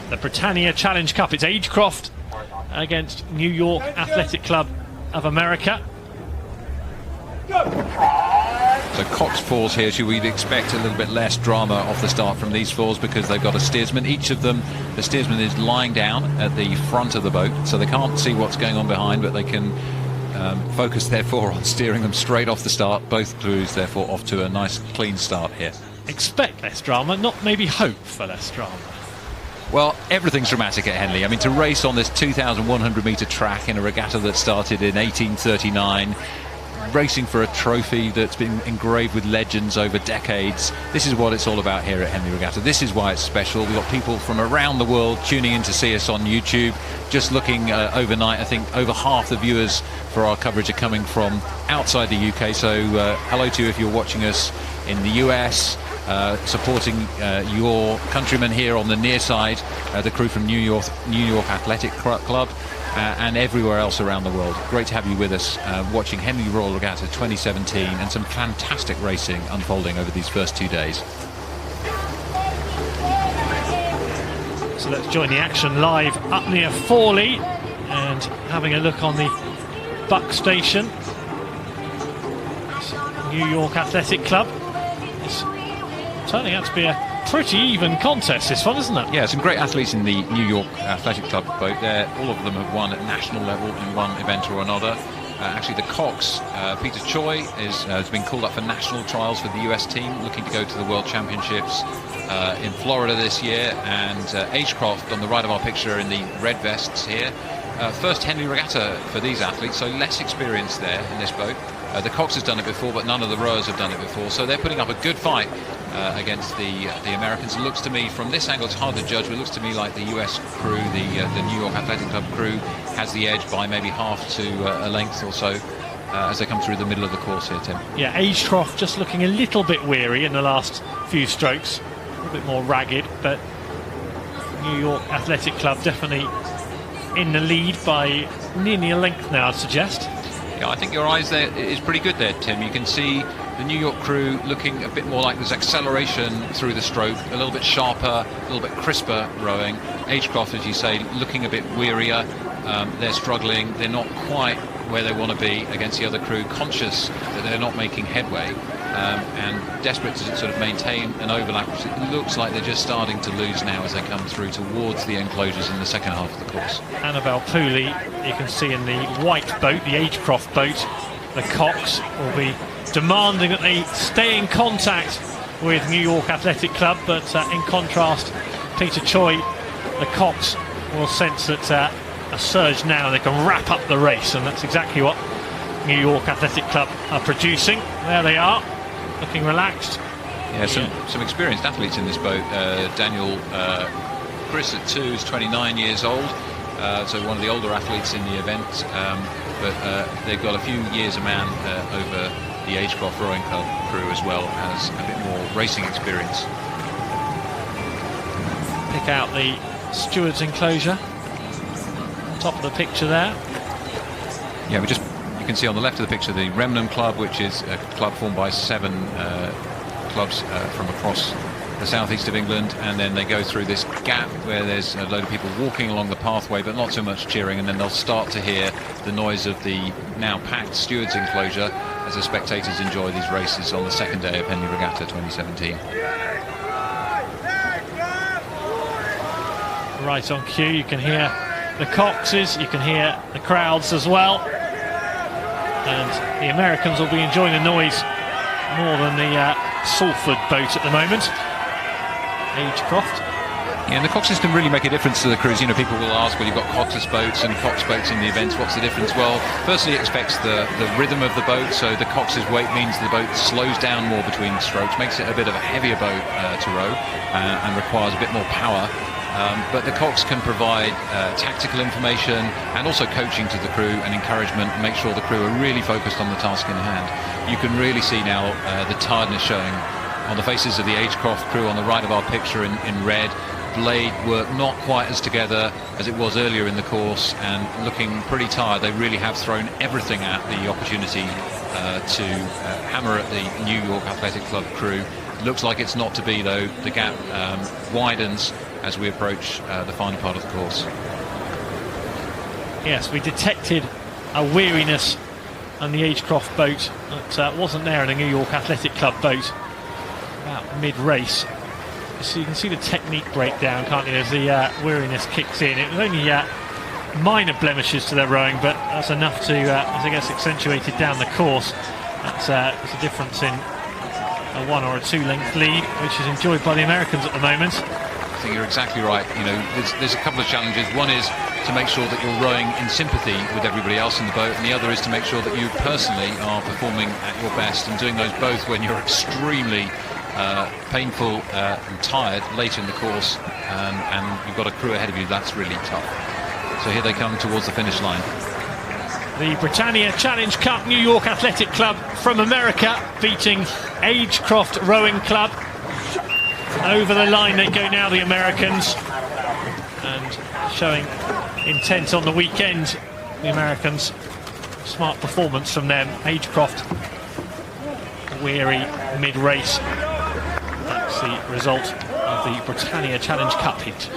the Britannia Challenge Cup. It's Agecroft against New York Athletic Club of America. So Cox fours here, so we'd expect a little bit less drama off the start from these fours because they've got a steersman. Each of them, the steersman is lying down at the front of the boat, so they can't see what's going on behind, but they can focus therefore on steering them straight off the start. Both crews therefore off to a nice clean start here. Expect less drama, not maybe hope for less drama. Well, everything's dramatic at Henley. I mean, to race on this 2,100 metre track in a regatta that started in 1839, racing for a trophy that's been engraved with legends over decades. This is what it's all about here at Henley Regatta. This is why it's special. We've got people from around the world tuning in to see us on YouTube. Just looking overnight, I think over half the viewers for our coverage are coming from outside the UK. So hello to you if you're watching us in the US, supporting your countrymen here on the near side, the crew from New York Athletic Club, and everywhere else around the world. Great to have you with us watching Henley Royal Regatta 2017 and some fantastic racing unfolding over these first 2 days. So let's join the action live up near Forley and having a look on the Buck Station. New York Athletic Club. It's turning out to be a pretty even contest, this one, isn't it? Yeah, some great athletes in the New York Athletic Club boat there. All of them have won at national level in one event or another. Actually, the Cox, Peter Choi, has been called up for national trials for the US team, looking to go to the World Championships in Florida this year. And Agecroft, on the right of our picture in the red vests here. First Henley Regatta for these athletes, so less experience there in this boat. The Cox has done it before, but none of the rowers have done it before, so they're putting up a good fight against the Americans. It looks to me, from this angle, it's hard to judge, but it looks to me like the US crew, the New York Athletic Club crew, has the edge by maybe half to a length or so as they come through the middle of the course here, Tim. Yeah, Agecroft just looking a little bit weary in the last few strokes, a little bit more ragged, but New York Athletic Club definitely in the lead by nearly a length now, I'd suggest. Yeah, I think your eyes there is pretty good there, Tim. You can see the New York crew looking a bit more like there's acceleration through the stroke, a little bit sharper, a little bit crisper rowing. Agecroft, as you say, looking a bit wearier. They're struggling. They're not quite where they want to be against the other crew, conscious that they're not making headway and desperate to sort of maintain an overlap, which it looks like they're just starting to lose now as they come through towards the enclosures in the second half of the course. Annabelle Pooley, you can see in the white boat, the Agecroft boat, the Cox will be demanding that they stay in contact with New York Athletic Club, but in contrast, Peter Choi, the Cox, will sense that a surge now, they can wrap up the race, and that's exactly what New York Athletic Club are producing. There they are, looking relaxed. Yeah, some experienced athletes in this boat. Daniel Chris at 2 is 29 years old, so one of the older athletes in the event, but they've got a few years a man over the Agecroft Rowing Club crew, as well as a bit more racing experience. Pick out the steward's enclosure, top of the picture there. Yeah, you can see on the left of the picture the Remnant Club, which is a club formed by 7 clubs from across the southeast of England, and then they go through this gap where there's a load of people walking along the pathway, but not so much cheering, and then they'll start to hear the noise of the now packed stewards enclosure as the spectators enjoy these races on the second day of Henley Regatta 2017. Right on cue, you can hear the Coxes, you can hear the crowds as well, and the Americans will be enjoying the noise more than the Salford boat at the moment. Agecroft. Yeah, and the Coxes can really make a difference to the crews. You know, people will ask, well, you've got Cox's boats and Cox boats in the events, what's the difference? Well, firstly, it affects the rhythm of the boat, so the Cox's weight means the boat slows down more between strokes, makes it a bit of a heavier boat to row and requires a bit more power. But the Cox can provide tactical information and also coaching to the crew and encouragement, and make sure the crew are really focused on the task in hand. You can really see now the tiredness showing on the faces of the Agecroft crew on the right of our picture in red. Blade work not quite as together as it was earlier in the course, and looking pretty tired. They really have thrown everything at the opportunity to hammer at the New York Athletic Club crew. Looks like it's not to be, though. The gap widens as we approach the final part of the course. Yes, we detected a weariness on the Agecroft boat that wasn't there in the New York Athletic Club boat about mid-race. So you can see the technique breakdown, can't you, as the weariness kicks in. It was only minor blemishes to their rowing, but that's enough to, as it gets accentuated down the course. That's a difference in a 1 or a 2 length lead, which is enjoyed by the Americans at the moment. I think you're exactly right. You know, there's a couple of challenges. One is to make sure that you're rowing in sympathy with everybody else in the boat, and the other is to make sure that you personally are performing at your best, and doing those both when you're extremely painful and tired late in the course, and you've got a crew ahead of you. That's really tough. So here they come towards the finish line. The Britannia Challenge Cup New York Athletic Club from America beating Agecroft Rowing Club. Over the line they go now, the Americans, and showing intent on the weekend, the Americans. Smart performance from them. Agecroft weary mid-race. That's the result of the Britannia Challenge Cup heat.